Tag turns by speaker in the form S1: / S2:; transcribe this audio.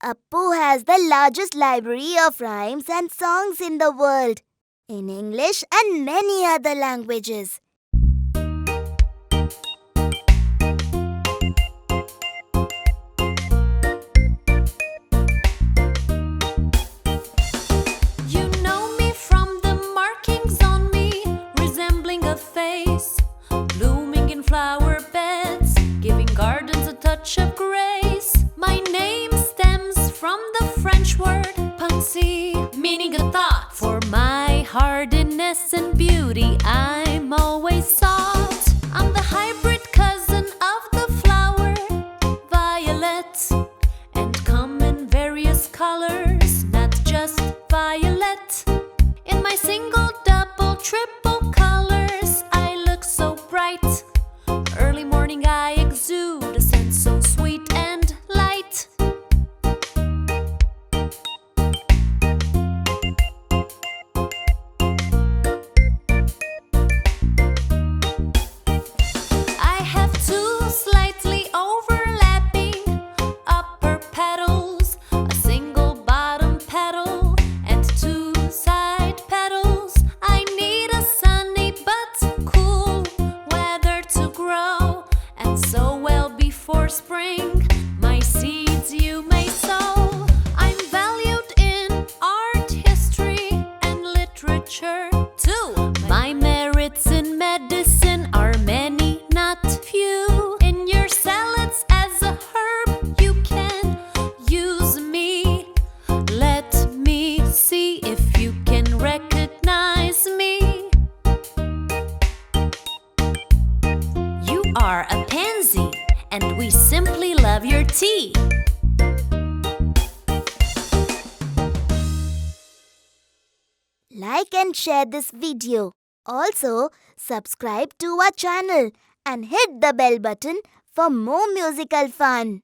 S1: Appu has the largest library of rhymes and songs in the world, in English and many other languages.
S2: You know me from the markings on me, resembling a face, blooming in flower beds, giving gardens a touch of grace. My name stems from the French word Pansy, meaning a thought. For my hardiness and beauty I'm always sought. I'm the hybrid cousin of the flower violet, and come in various colors, not just violet. In my single, double, triple colors I look so bright. Early morning I exude a scent so sweet and light. I have two slightly overlapping upper petals, a single bottom petal, and two side petals. I need a sunny but cool weather to grow, and sow well before spring. My seeds you may sow. I'm valued in art, history, and literature too. My merits in medicine are many, not few. In your salads as a herb you can use me. Let me see if you can recognize me. You are a pansy, and we simply love your tea.
S1: Like and share this video. Also, subscribe to our channel and hit the bell button for more musical fun.